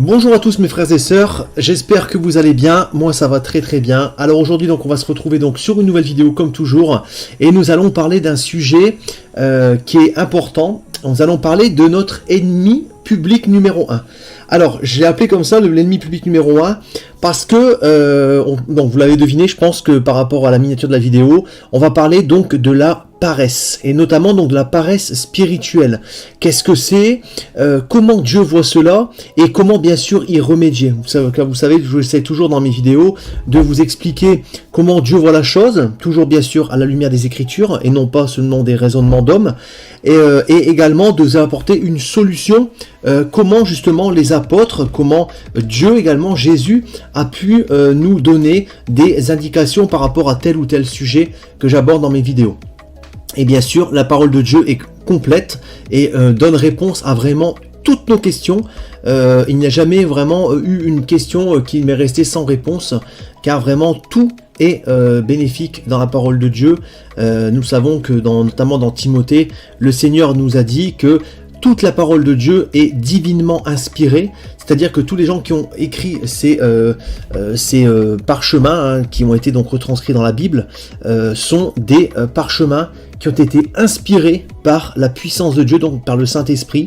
Bonjour à tous mes frères et sœurs, j'espère que vous allez bien, moi ça va très très bien. Alors aujourd'hui donc on va se retrouver donc sur une nouvelle vidéo comme toujours et nous allons parler d'un sujet qui est important. Nous allons parler de notre ennemi public numéro 1. Alors j'ai appelé comme ça l'ennemi public numéro 1 parce que, donc vous l'avez deviné, je pense que par rapport à la miniature de la vidéo, on va parler donc de la paresse, et notamment donc de la paresse spirituelle. Qu'est-ce que c'est, comment Dieu voit cela, et comment bien sûr y remédier. Vous savez, j'essaie toujours dans mes vidéos de vous expliquer comment Dieu voit la chose, toujours bien sûr à la lumière des Écritures, et non pas seulement des raisonnements d'hommes, et également de vous apporter une solution, comment justement les apôtres, comment Dieu également, Jésus, a pu nous donner des indications par rapport à tel ou tel sujet que j'aborde dans mes vidéos. Et bien sûr, la parole de Dieu est complète et donne réponse à vraiment toutes nos questions. Il n'y a jamais vraiment eu une question qui m'est restée sans réponse, car vraiment tout est bénéfique dans la parole de Dieu. Nous savons que notamment dans Timothée, le Seigneur nous a dit que toute la parole de Dieu est divinement inspirée, c'est-à-dire que tous les gens qui ont écrit ces parchemins, qui ont été donc retranscrits dans la Bible, sont des parchemins qui ont été inspirés par la puissance de Dieu, donc par le Saint-Esprit,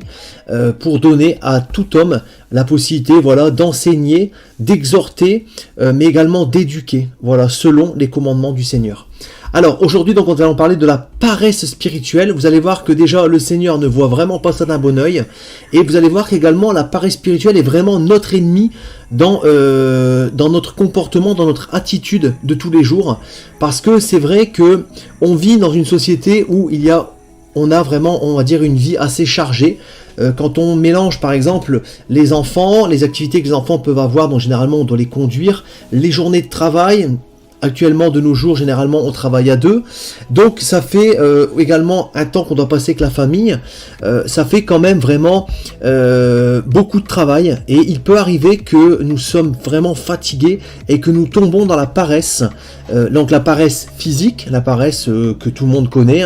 pour donner à tout homme la possibilité, voilà, d'enseigner, d'exhorter, mais également d'éduquer, voilà, selon les commandements du Seigneur. Alors aujourd'hui donc nous allons parler de la paresse spirituelle. Vous allez voir que déjà le Seigneur ne voit vraiment pas ça d'un bon oeil, et vous allez voir qu'également la paresse spirituelle est vraiment notre ennemi dans notre comportement, dans notre attitude de tous les jours, parce que c'est vrai que on vit dans une société où on a vraiment, on va dire, une vie assez chargée. Quand on mélange par exemple les enfants, les activités que les enfants peuvent avoir, donc généralement on doit les conduire, les journées de travail. Actuellement, de nos jours, généralement, on travaille à deux. Donc, ça fait également un temps qu'on doit passer avec la famille. Ça fait quand même vraiment beaucoup de travail. Et il peut arriver que nous sommes vraiment fatigués et que nous tombons dans la paresse. Donc, la paresse physique, la paresse que tout le monde connaît.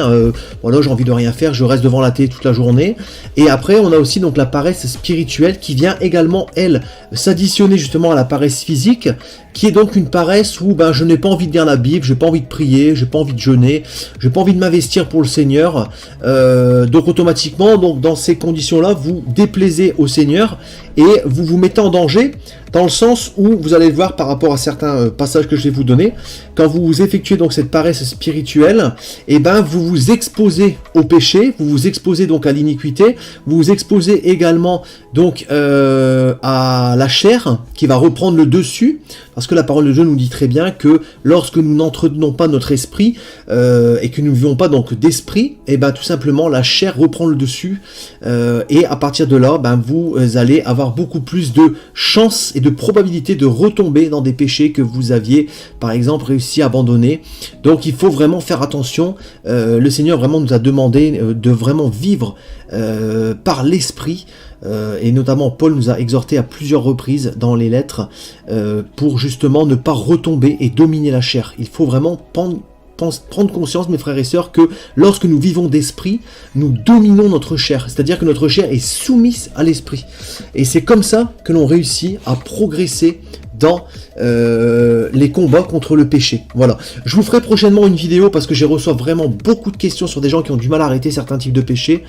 Voilà, j'ai envie de rien faire, je reste devant la télé toute la journée. Et après, on a aussi donc la paresse spirituelle qui vient également, elle, s'additionner justement à la paresse physique, qui est donc une paresse où je n'ai pas envie de lire la Bible, j'ai pas envie de prier, j'ai pas envie de jeûner, j'ai pas envie de m'investir pour le Seigneur. Donc automatiquement, donc dans ces conditions-là, vous déplaisez au Seigneur et vous vous mettez en danger, dans le sens où vous allez le voir par rapport à certains passages que je vais vous donner. Quand vous effectuez donc cette paresse spirituelle, vous vous exposez au péché, vous vous exposez donc à l'iniquité, vous vous exposez également donc à la chair qui va reprendre le dessus, parce que la parole de Dieu nous dit très bien que lorsque nous n'entretenons pas notre esprit et que nous ne vivons pas donc d'esprit, tout simplement la chair reprend le dessus, et à partir de là, vous allez avoir beaucoup plus de chances et de probabilités de retomber dans des péchés que vous aviez par exemple réussi à abandonner. Donc il faut vraiment faire attention. Le Seigneur vraiment nous a demandé de vraiment vivre par l'esprit, et notamment Paul nous a exhorté à plusieurs reprises dans les lettres pour justement ne pas retomber et dominer la chair. Il faut vraiment prendre conscience, mes frères et sœurs, que lorsque nous vivons d'esprit, nous dominons notre chair, c'est-à-dire que notre chair est soumise à l'esprit. Et c'est comme ça que l'on réussit à progresser dans les combats contre le péché. Voilà. Je vous ferai prochainement une vidéo parce que j'ai reçu vraiment beaucoup de questions sur des gens qui ont du mal à arrêter certains types de péchés.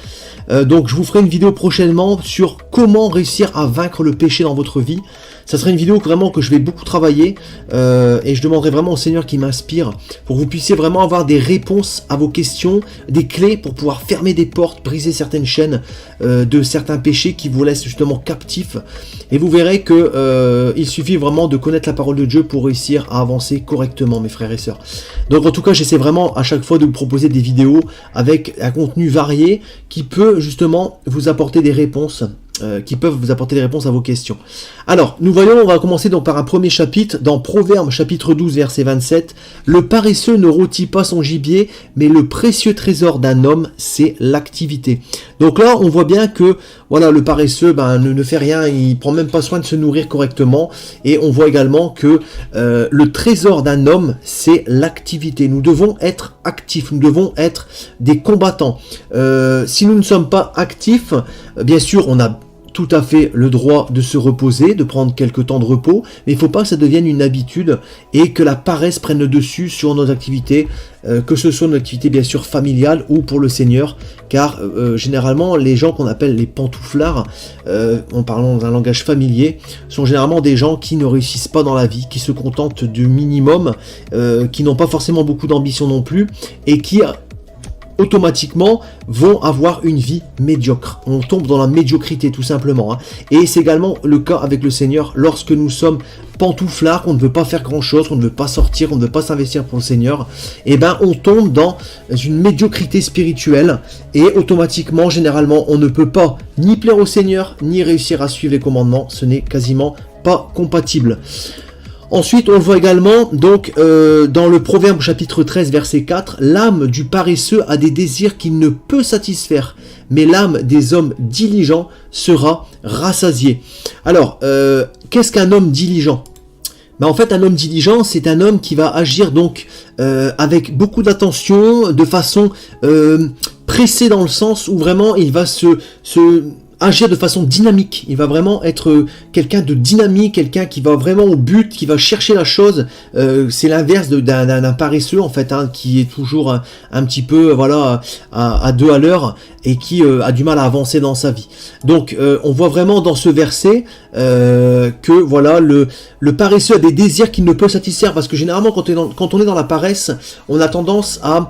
Donc je vous ferai une vidéo prochainement sur comment réussir à vaincre le péché dans votre vie. Ça sera une vidéo vraiment que je vais beaucoup travailler, et je demanderai vraiment au Seigneur qui m'inspire pour que vous puissiez vraiment avoir des réponses à vos questions, des clés pour pouvoir fermer des portes, briser certaines chaînes de certains péchés qui vous laissent justement captifs. Et vous verrez que il suffit vraiment de connaître la parole de Dieu pour réussir à avancer correctement, mes frères et sœurs. Donc en tout cas, j'essaie vraiment à chaque fois de vous proposer des vidéos avec un contenu varié qui peut justement vous apporter des réponses, qui peuvent vous apporter des réponses à vos questions. Alors, nous voyons, on va commencer donc par un premier chapitre, dans Proverbes chapitre 12, verset 27. « Le paresseux ne rôtit pas son gibier, mais le précieux trésor d'un homme, c'est l'activité. » Donc là, on voit bien que voilà, le paresseux ne fait rien, il prend même pas soin de se nourrir correctement. Et on voit également que le trésor d'un homme, c'est l'activité. Nous devons être actifs, nous devons être des combattants. Si nous ne sommes pas actifs, bien sûr, on a tout à fait le droit de se reposer, de prendre quelques temps de repos, mais il ne faut pas que ça devienne une habitude et que la paresse prenne le dessus sur nos activités, que ce soit une activité bien sûr familiale ou pour le Seigneur, car généralement les gens qu'on appelle les pantouflards, en parlant dans un langage familier, sont généralement des gens qui ne réussissent pas dans la vie, qui se contentent du minimum, qui n'ont pas forcément beaucoup d'ambition non plus, et qui automatiquement vont avoir une vie médiocre. On tombe dans la médiocrité tout simplement, hein. Et c'est également le cas avec le Seigneur lorsque nous sommes pantouflards, qu'on ne veut pas faire grand chose, qu'on ne veut pas sortir, qu'on ne veut pas s'investir pour le Seigneur, et ben on tombe dans une médiocrité spirituelle et automatiquement, généralement, on ne peut pas ni plaire au Seigneur, ni réussir à suivre les commandements. Ce n'est quasiment pas compatible. Ensuite, on le voit également, donc, dans le Proverbe chapitre 13, verset 4, « L'âme du paresseux a des désirs qu'il ne peut satisfaire, mais l'âme des hommes diligents sera rassasiée. » Alors, qu'est-ce qu'un homme diligent ? Ben, en fait, un homme diligent, c'est un homme qui va agir donc avec beaucoup d'attention, de façon pressée dans le sens où vraiment il va agir de façon dynamique. Il va vraiment être quelqu'un de dynamique, quelqu'un qui va vraiment au but, qui va chercher la chose. C'est l'inverse d'un paresseux en fait, hein, qui est toujours un petit peu voilà à deux à l'heure et qui a du mal à avancer dans sa vie. Donc on voit vraiment dans ce verset que voilà le paresseux a des désirs qu'il ne peut satisfaire, parce que généralement quand on est dans la paresse, on a tendance à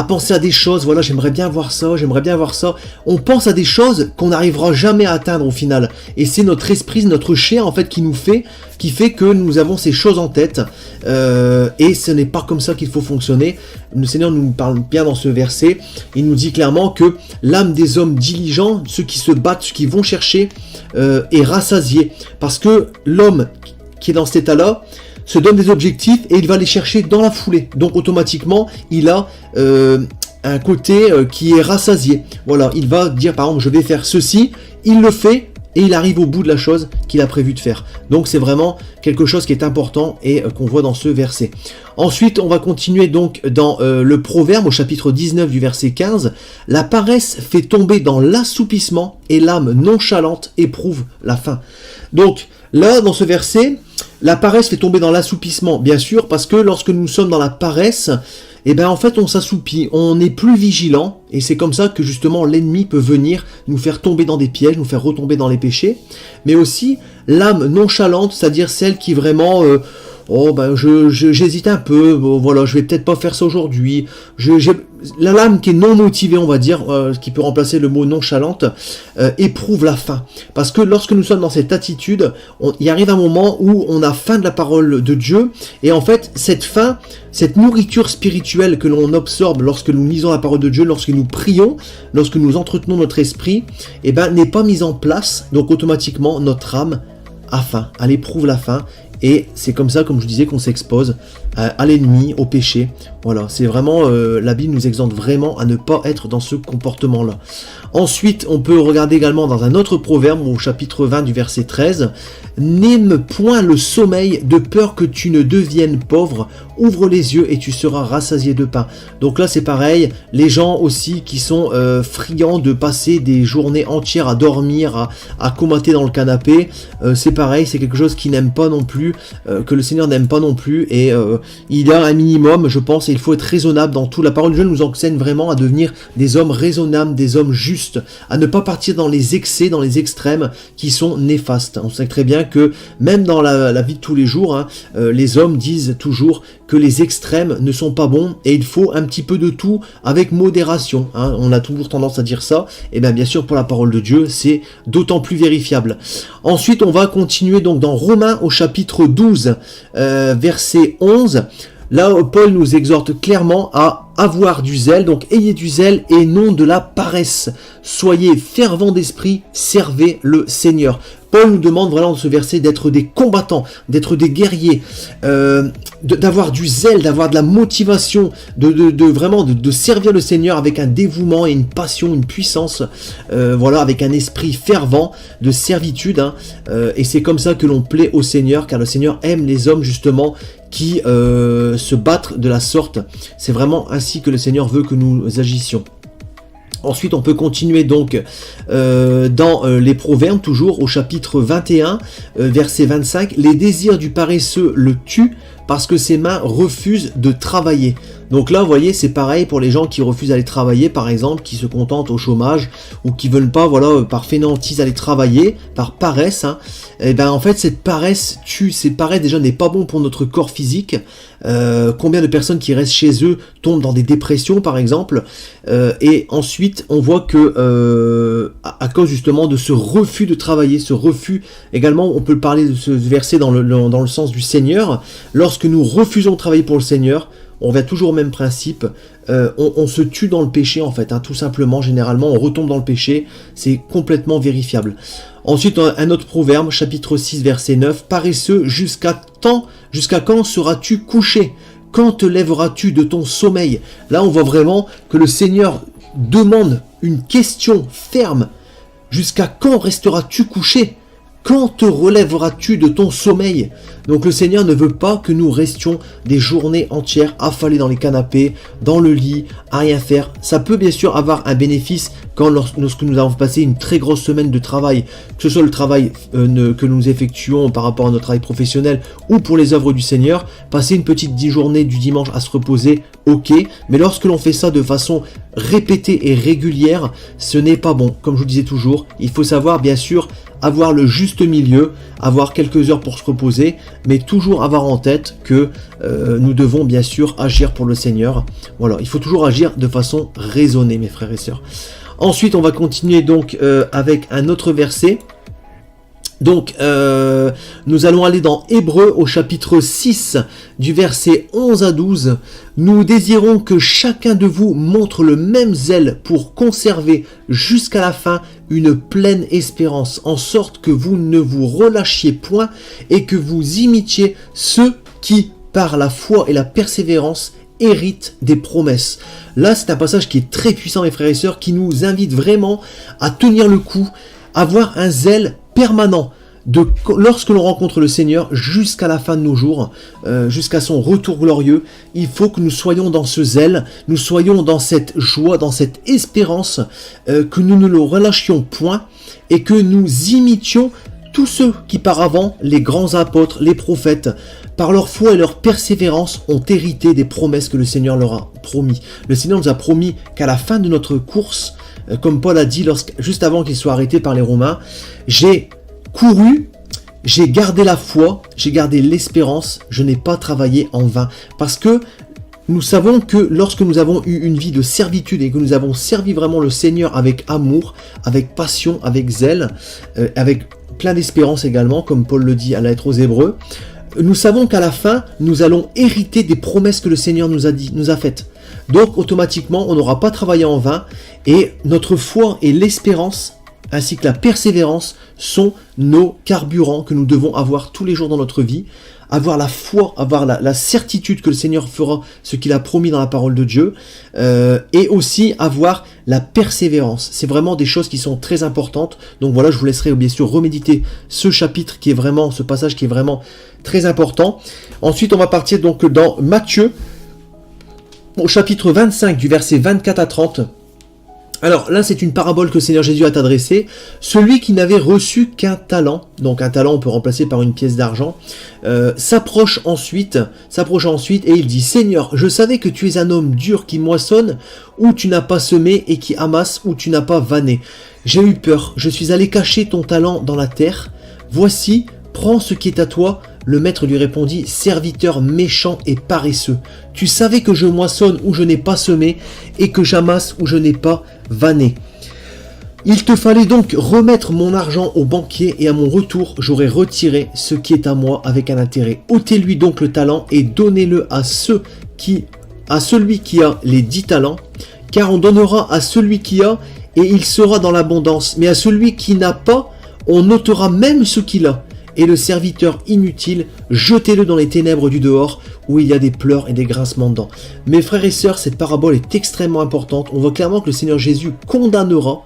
penser à des choses. Voilà, j'aimerais bien voir ça, j'aimerais bien voir ça. On pense à des choses qu'on n'arrivera jamais à atteindre au final, et c'est notre esprit, notre chair en fait qui fait que nous avons ces choses en tête, et ce n'est pas comme ça qu'il faut fonctionner. Le Seigneur nous parle bien dans ce verset, il nous dit clairement que l'âme des hommes diligents, ceux qui se battent, ceux qui vont chercher, est rassasiée, parce que l'homme qui est dans cet état-là se donne des objectifs et il va les chercher dans la foulée, donc automatiquement il a un côté qui est rassasié. Voilà, il va dire par exemple je vais faire ceci, il le fait et il arrive au bout de la chose qu'il a prévu de faire. Donc c'est vraiment quelque chose qui est important et qu'on voit dans ce verset. Ensuite, on va continuer donc dans le Proverbe au chapitre 19 du verset 15. « La paresse fait tomber dans l'assoupissement et l'âme nonchalante éprouve la faim. » Donc là, dans ce verset, la paresse fait tomber dans l'assoupissement, bien sûr, parce que lorsque nous sommes dans la paresse, et ben en fait on s'assoupit, on n'est plus vigilant, et c'est comme ça que justement l'ennemi peut venir nous faire tomber dans des pièges, nous faire retomber dans les péchés, mais aussi l'âme nonchalante, c'est-à-dire celle qui vraiment oh ben j'hésite un peu, bon, voilà, je vais peut-être pas faire ça aujourd'hui. La lame qui est non motivée, on va dire, qui peut remplacer le mot nonchalante, éprouve la faim. Parce que lorsque nous sommes dans cette attitude, il arrive un moment où on a faim de la parole de Dieu, et en fait cette faim, cette nourriture spirituelle que l'on absorbe lorsque nous lisons la parole de Dieu, lorsque nous prions, lorsque nous entretenons notre esprit, eh ben n'est pas mise en place, donc automatiquement notre âme a faim, elle éprouve la faim. Et c'est comme ça, comme je disais, qu'on s'expose à l'ennemi, au péché. Voilà, c'est vraiment, la Bible nous exhorte vraiment à ne pas être dans ce comportement-là. Ensuite, on peut regarder également dans un autre proverbe, au chapitre 20 du verset 13, « N'aime point le sommeil de peur que tu ne deviennes pauvre, ouvre les yeux et tu seras rassasié de pain. » Donc là, c'est pareil, les gens aussi qui sont friands de passer des journées entières à dormir, à comater dans le canapé, c'est pareil, c'est quelque chose qu'ils n'aiment pas non plus, que le Seigneur n'aime pas non plus, et il y a un minimum, je pense, et il faut être raisonnable dans tout. La parole de Dieu nous enseigne vraiment à devenir des hommes raisonnables, des hommes justes, à ne pas partir dans les excès, dans les extrêmes qui sont néfastes. On sait très bien que même dans la vie de tous les jours, hein, les hommes disent toujours que les extrêmes ne sont pas bons et il faut un petit peu de tout avec modération, hein. On a toujours tendance à dire ça, et bien sûr pour la parole de Dieu c'est d'autant plus vérifiable. Ensuite on va continuer donc dans Romains au chapitre 12 verset 11. Là, Paul nous exhorte clairement à avoir du zèle, donc ayez du zèle et non de la paresse. Soyez fervents d'esprit, servez le Seigneur. Paul nous demande vraiment dans ce verset d'être des combattants, d'être des guerriers, d'avoir du zèle, d'avoir de la motivation, de servir le Seigneur avec un dévouement et une passion, une puissance, voilà, avec un esprit fervent de servitude, hein, et c'est comme ça que l'on plaît au Seigneur, car le Seigneur aime les hommes justement qui se battent de la sorte. C'est vraiment ainsi que le Seigneur veut que nous agissions. Ensuite, on peut continuer donc dans les Proverbes, toujours au chapitre 21, verset 25. « Les désirs du paresseux le tuent parce que ses mains refusent de travailler. » Donc là, vous voyez, c'est pareil pour les gens qui refusent d'aller travailler, par exemple, qui se contentent au chômage ou qui veulent pas, voilà, par fainéantise aller travailler, par paresse. Hein. Et ben en fait, cette paresse tue. Cette paresse déjà n'est pas bon pour notre corps physique. Combien de personnes qui restent chez eux tombent dans des dépressions, par exemple. Et ensuite, on voit que à cause justement de ce refus de travailler, ce refus, également, on peut parler de ce verset dans le sens du Seigneur. Lorsque nous refusons de travailler pour le Seigneur, on revient toujours au même principe, on se tue dans le péché en fait, hein, tout simplement, généralement on retombe dans le péché, c'est complètement vérifiable. Ensuite un autre proverbe, chapitre 6 verset 9, « Paresseux, jusqu'à quand seras-tu couché ? Quand te lèveras-tu de ton sommeil ?» Là on voit vraiment que le Seigneur demande une question ferme, « Jusqu'à quand resteras-tu couché ? Quand te relèveras-tu de ton sommeil ?» Donc le Seigneur ne veut pas que nous restions des journées entières affalés dans les canapés, dans le lit, à rien faire. Ça peut bien sûr avoir un bénéfice lorsque nous avons passé une très grosse semaine de travail, que ce soit le travail que nous effectuons par rapport à notre travail professionnel ou pour les œuvres du Seigneur. Passer une petite journée du dimanche à se reposer, ok, mais lorsque l'on fait ça de façon répétée et régulière, ce n'est pas bon. Comme je vous disais toujours, il faut savoir bien sûr avoir le juste milieu, avoir quelques heures pour se reposer, mais toujours avoir en tête que nous devons bien sûr agir pour le Seigneur. Voilà, il faut toujours agir de façon raisonnée, mes frères et sœurs. Ensuite, on va continuer donc avec un autre verset. Donc, nous allons aller dans Hébreux au chapitre 6, du verset 11 à 12. « Nous désirons que chacun de vous montre le même zèle pour conserver jusqu'à la fin une pleine espérance, en sorte que vous ne vous relâchiez point et que vous imitiez ceux qui, par la foi et la persévérance, héritent des promesses. » Là, c'est un passage qui est très puissant, mes frères et sœurs, qui nous invite vraiment à tenir le coup, avoir un zèle permanent lorsque l'on rencontre le Seigneur jusqu'à la fin de nos jours, jusqu'à son retour glorieux. Il faut que nous soyons dans ce zèle, nous soyons dans cette joie, dans cette espérance, que nous ne le relâchions point et que nous imitions tous ceux qui par avant, les grands apôtres, les prophètes, par leur foi et leur persévérance, ont hérité des promesses que le Seigneur leur a promis. Le Seigneur nous a promis qu'à la fin de notre course, comme Paul a dit juste avant qu'il soit arrêté par les Romains, j'ai couru, j'ai gardé la foi, j'ai gardé l'espérance, je n'ai pas travaillé en vain. Parce que nous savons que lorsque nous avons eu une vie de servitude et que nous avons servi vraiment le Seigneur avec amour, avec passion, avec zèle, avec plein d'espérance également, comme Paul le dit à la lettre aux Hébreux, nous savons qu'à la fin, nous allons hériter des promesses que le Seigneur nous a faites. Donc automatiquement, on n'aura pas travaillé en vain et notre foi et l'espérance ainsi que la persévérance sont nos carburants que nous devons avoir tous les jours dans notre vie, avoir la foi, avoir la certitude que le Seigneur fera ce qu'il a promis dans la parole de Dieu, et aussi avoir la persévérance. C'est vraiment des choses qui sont très importantes. Donc voilà, je vous laisserai bien sûr reméditer ce chapitre qui est vraiment, ce passage qui est vraiment très important. Ensuite, on va partir donc dans Matthieu, au chapitre 25, du verset 24 à 30. Alors là, c'est une parabole que le Seigneur Jésus a adressée. Celui qui n'avait reçu qu'un talent, donc un talent on peut remplacer par une pièce d'argent, s'approche ensuite et il dit « Seigneur, je savais que tu es un homme dur qui moissonne où tu n'as pas semé et qui amasse où tu n'as pas vanné. J'ai eu peur, je suis allé cacher ton talent dans la terre. Voici, prends ce qui est à toi. » Le maître lui répondit « Serviteur méchant et paresseux, tu savais que je moissonne où je n'ai pas semé et que j'amasse où je n'ai pas vanné. Il te fallait donc remettre mon argent au banquier et à mon retour, j'aurais retiré ce qui est à moi avec un intérêt. Ôtez-lui donc le talent et donnez-le à celui qui a les 10 talents, car on donnera à celui qui a et il sera dans l'abondance, mais à celui qui n'a pas, on ôtera même ce qu'il a. Et le serviteur inutile, jetez-le dans les ténèbres du dehors, où il y a des pleurs et des grincements de dents. » Mes frères et sœurs, cette parabole est extrêmement importante. On voit clairement que le Seigneur Jésus condamnera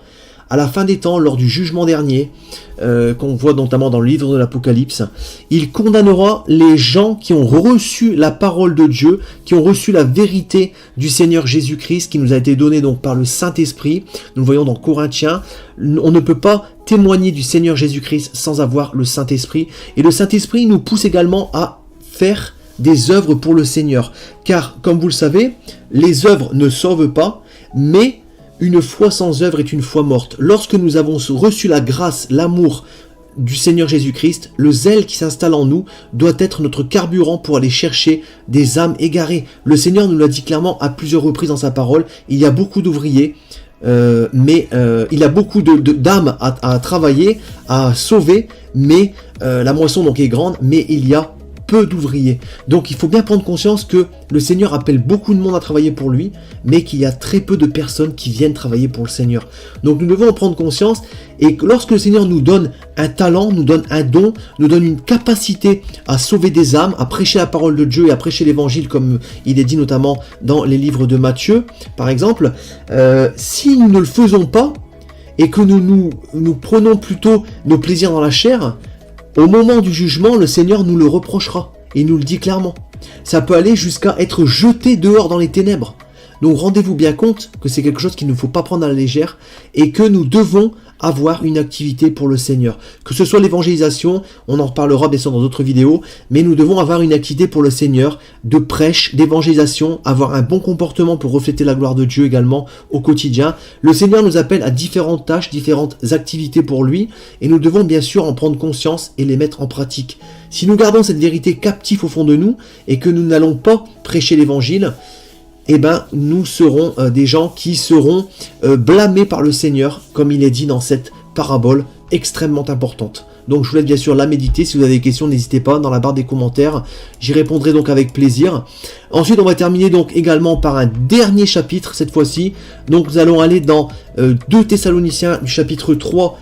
à la fin des temps, lors du jugement dernier, qu'on voit notamment dans le livre de l'Apocalypse, il condamnera les gens qui ont reçu la parole de Dieu, qui ont reçu la vérité du Seigneur Jésus-Christ, qui nous a été donnée donc par le Saint-Esprit. Nous le voyons dans Corinthiens, on ne peut pas témoigner du Seigneur Jésus-Christ sans avoir le Saint-Esprit. Et le Saint-Esprit nous pousse également à faire des œuvres pour le Seigneur. Car, comme vous le savez, les œuvres ne sauvent pas, mais une foi sans œuvre est une foi morte. Lorsque nous avons reçu la grâce, l'amour du Seigneur Jésus-Christ, le zèle qui s'installe en nous doit être notre carburant pour aller chercher des âmes égarées. Le Seigneur nous l'a dit clairement à plusieurs reprises dans sa parole, il y a beaucoup d'ouvriers, mais il y a beaucoup d'âmes à travailler, à sauver, mais la moisson donc est grande, mais il y a peu d'ouvriers. Donc il faut bien prendre conscience que le Seigneur appelle beaucoup de monde à travailler pour lui, mais qu'il y a très peu de personnes qui viennent travailler pour le Seigneur. Donc nous devons en prendre conscience, et que lorsque le Seigneur nous donne un talent, nous donne un don, nous donne une capacité à sauver des âmes, à prêcher la parole de Dieu et à prêcher l'évangile, comme il est dit notamment dans les livres de Matthieu, par exemple, si nous ne le faisons pas, et que nous prenons plutôt nos plaisirs dans la chair, au moment du jugement, le Seigneur nous le reprochera. Il nous le dit clairement. Ça peut aller jusqu'à être jeté dehors dans les ténèbres. Donc rendez-vous bien compte que c'est quelque chose qu'il ne faut pas prendre à la légère et que nous devons avoir une activité pour le Seigneur. Que ce soit l'évangélisation, on en reparlera bien sûr dans d'autres vidéos, mais nous devons avoir une activité pour le Seigneur, de prêche, d'évangélisation, avoir un bon comportement pour refléter la gloire de Dieu également au quotidien. Le Seigneur nous appelle à différentes tâches, différentes activités pour lui, et nous devons bien sûr en prendre conscience et les mettre en pratique. Si nous gardons cette vérité captive au fond de nous, et que nous n'allons pas prêcher l'évangile, eh ben, nous serons des gens qui seront blâmés par le Seigneur, comme il est dit dans cette parabole extrêmement importante. Donc je vous laisse bien sûr la méditer. Si vous avez des questions, n'hésitez pas dans la barre des commentaires. J'y répondrai donc avec plaisir. Ensuite, on va terminer donc également par un dernier chapitre cette fois-ci. Donc nous allons aller dans 2 Thessaloniciens du chapitre 3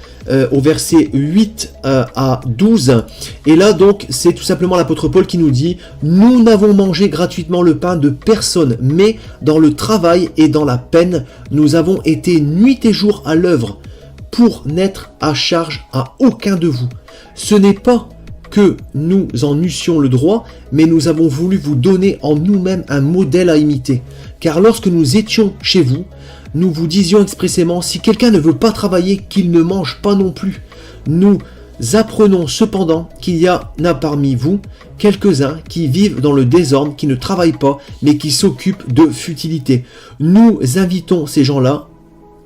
au verset 8 à 12. Et là donc c'est tout simplement l'apôtre Paul qui nous dit: nous n'avons mangé gratuitement le pain de personne, mais dans le travail et dans la peine, nous avons été nuit et jour à l'œuvre pour n'être à charge à aucun de vous. Ce n'est pas que nous en eussions le droit, mais nous avons voulu vous donner en nous-mêmes un modèle à imiter. Car lorsque nous étions chez vous, nous vous disions expressément: si quelqu'un ne veut pas travailler, qu'il ne mange pas non plus. Nous apprenons cependant qu'il y en a parmi vous quelques-uns qui vivent dans le désordre, qui ne travaillent pas, mais qui s'occupent de futilité. Nous invitons ces gens-là,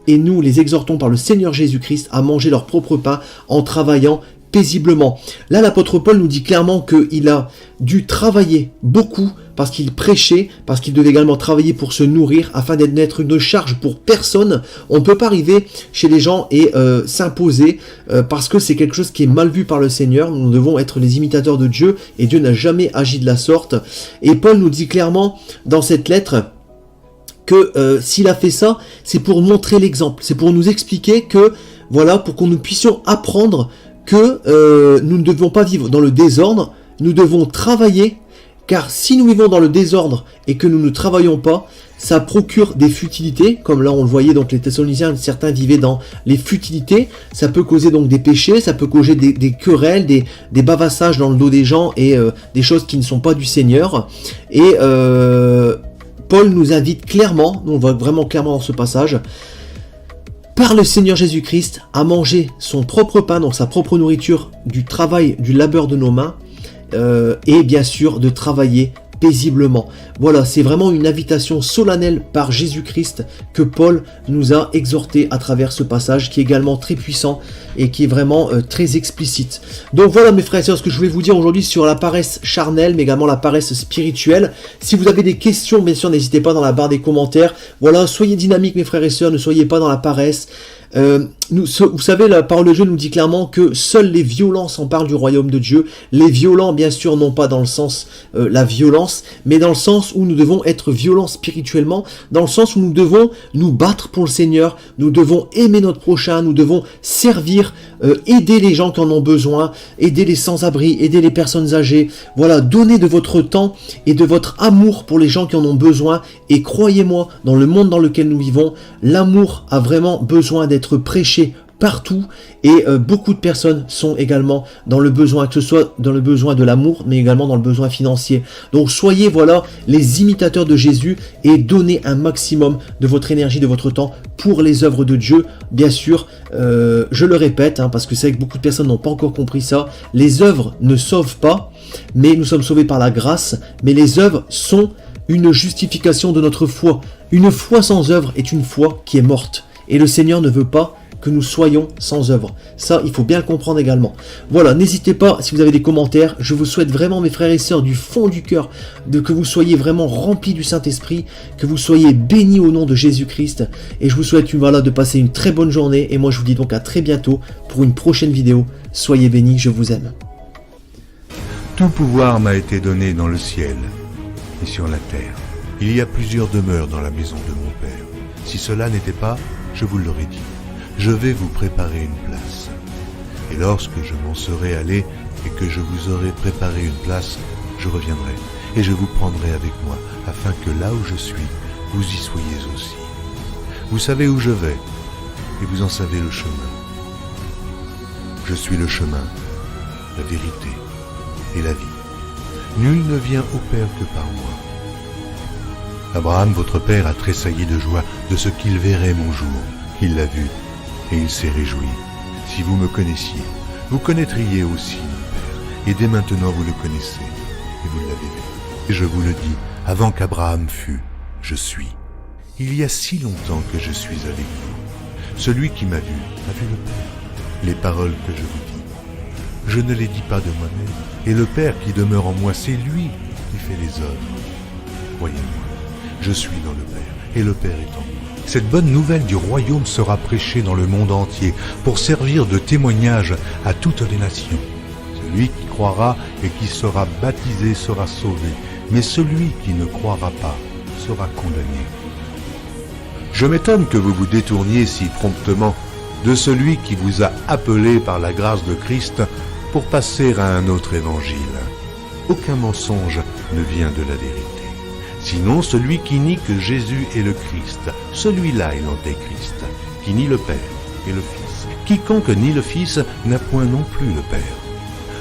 et nous les exhortons par le Seigneur Jésus-Christ à manger leur propre pain en travaillant paisiblement. Là, l'apôtre Paul nous dit clairement qu'il a dû travailler beaucoup parce qu'il prêchait, parce qu'il devait également travailler pour se nourrir afin d'être une charge pour personne. On ne peut pas arriver chez les gens et s'imposer parce que c'est quelque chose qui est mal vu par le Seigneur. Nous devons être les imitateurs de Dieu et Dieu n'a jamais agi de la sorte. Et Paul nous dit clairement dans cette lettre que s'il a fait ça, c'est pour montrer l'exemple, c'est pour nous expliquer que, voilà, pour que nous puissions apprendre que nous ne devons pas vivre dans le désordre, nous devons travailler, car si nous vivons dans le désordre et que nous ne travaillons pas, ça procure des futilités, comme là on le voyait, donc les Thessaloniciens, certains vivaient dans les futilités, ça peut causer donc des péchés, ça peut causer des querelles, des bavassages dans le dos des gens et des choses qui ne sont pas du Seigneur, et Paul nous invite clairement, on voit vraiment clairement dans ce passage, par le Seigneur Jésus-Christ, à manger son propre pain, donc sa propre nourriture, du travail, du labeur de nos mains, et bien sûr de travailler paisiblement. Voilà, c'est vraiment une invitation solennelle par Jésus-Christ que Paul nous a exhorté à travers ce passage qui est également très puissant et qui est vraiment très explicite. Donc voilà mes frères et sœurs, ce que je voulais vous dire aujourd'hui sur la paresse charnelle mais également la paresse spirituelle. Si vous avez des questions, bien sûr, n'hésitez pas dans la barre des commentaires. Voilà, soyez dynamiques mes frères et sœurs, ne soyez pas dans la paresse. Vous savez, la parole de Dieu nous dit clairement que seuls les violents s'emparent du royaume de Dieu. Les violents, bien sûr, non pas dans le sens la violence, mais dans le sens où nous devons être violents spirituellement, dans le sens où nous devons nous battre pour le Seigneur, nous devons aimer notre prochain, nous devons servir, aider les gens qui en ont besoin, aider les sans-abri, aider les personnes âgées. Voilà, donnez de votre temps et de votre amour pour les gens qui en ont besoin. Et croyez-moi, dans le monde dans lequel nous vivons, l'amour a vraiment besoin d'être d'être prêché partout et beaucoup de personnes sont également dans le besoin, que ce soit dans le besoin de l'amour mais également dans le besoin financier. Donc soyez voilà les imitateurs de Jésus et donnez un maximum de votre énergie, de votre temps pour les œuvres de Dieu. Bien sûr, je le répète parce que c'est vrai que beaucoup de personnes n'ont pas encore compris ça, les œuvres ne sauvent pas, mais nous sommes sauvés par la grâce, mais les œuvres sont une justification de notre foi. Une foi sans œuvre est une foi qui est morte et le Seigneur ne veut pas que nous soyons sans œuvre. Ça, il faut bien le comprendre également. Voilà, n'hésitez pas, si vous avez des commentaires, je vous souhaite vraiment, mes frères et sœurs, du fond du cœur, que vous soyez vraiment remplis du Saint-Esprit, que vous soyez bénis au nom de Jésus-Christ, et je vous souhaite voilà, de passer une très bonne journée, et moi je vous dis donc à très bientôt pour une prochaine vidéo. Soyez bénis, je vous aime. Tout pouvoir m'a été donné dans le ciel et sur la terre. Il y a plusieurs demeures dans la maison de mon Père. Si cela n'était pas, je vous l'aurais dit. Je vais vous préparer une place. Et lorsque je m'en serai allé et que je vous aurai préparé une place, je reviendrai et je vous prendrai avec moi, afin que là où je suis, vous y soyez aussi. Vous savez où je vais et vous en savez le chemin. Je suis le chemin, la vérité et la vie. Nul ne vient au Père que par moi. Abraham, votre père, a tressailli de joie de ce qu'il verrait mon jour. Il l'a vu. Et il s'est réjoui. Si vous me connaissiez, vous connaîtriez aussi mon Père. Et dès maintenant vous le connaissez, et vous l'avez vu. Et je vous le dis, avant qu'Abraham fût, je suis. Il y a si longtemps que je suis avec vous. Celui qui m'a vu le Père. Les paroles que je vous dis, je ne les dis pas de moi-même. Et le Père qui demeure en moi, c'est lui qui fait les œuvres. Voyez-moi, je suis dans le Père, et le Père est en moi. Cette bonne nouvelle du royaume sera prêchée dans le monde entier pour servir de témoignage à toutes les nations. Celui qui croira et qui sera baptisé sera sauvé, mais celui qui ne croira pas sera condamné. Je m'étonne que vous vous détourniez si promptement de celui qui vous a appelé par la grâce de Christ pour passer à un autre évangile. Aucun mensonge ne vient de la vérité. Sinon, celui qui nie que Jésus est le Christ, celui-là est l'antéchrist, qui nie le Père et le Fils. Quiconque nie le Fils n'a point non plus le Père.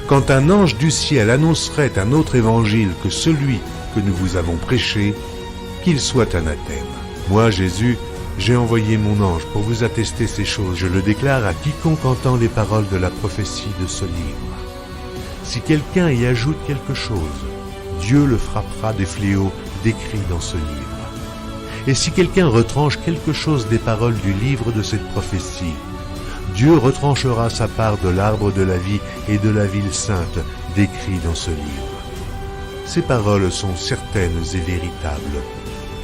Quand un ange du ciel annoncerait un autre évangile que celui que nous vous avons prêché, qu'il soit anathème. Moi, Jésus, j'ai envoyé mon ange pour vous attester ces choses. Je le déclare à quiconque entend les paroles de la prophétie de ce livre. Si quelqu'un y ajoute quelque chose, Dieu le frappera des fléaux décrits dans ce livre. Et si quelqu'un retranche quelque chose des paroles du livre de cette prophétie, Dieu retranchera sa part de l'arbre de la vie et de la ville sainte décrit dans ce livre. Ces paroles sont certaines et véritables.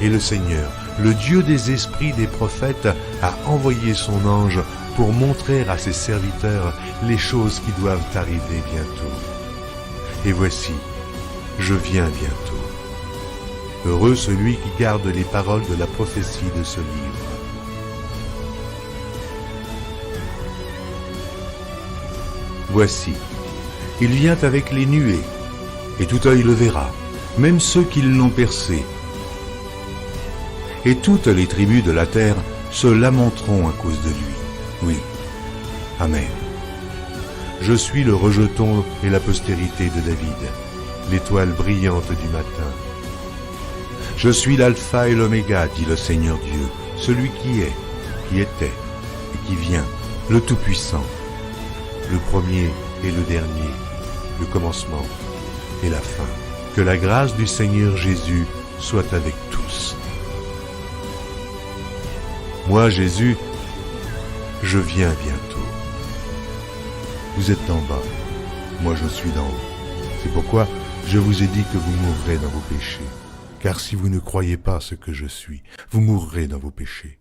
Et le Seigneur, le Dieu des esprits des prophètes, a envoyé son ange pour montrer à ses serviteurs les choses qui doivent arriver bientôt. Et voici, je viens bientôt. Heureux celui qui garde les paroles de la prophétie de ce livre. Voici, il vient avec les nuées, et tout œil le verra, même ceux qui l'ont percé. Et toutes les tribus de la terre se lamenteront à cause de lui. Oui. Amen. Je suis le rejeton et la postérité de David, l'étoile brillante du matin. Je suis l'alpha et l'oméga, dit le Seigneur Dieu, celui qui est, qui était et qui vient, le Tout-Puissant, le premier et le dernier, le commencement et la fin. Que la grâce du Seigneur Jésus soit avec tous. Moi, Jésus, je viens bientôt. Vous êtes en bas, moi je suis d'en haut. C'est pourquoi je vous ai dit que vous mourrez dans vos péchés. Car si vous ne croyez pas ce que je suis, vous mourrez dans vos péchés.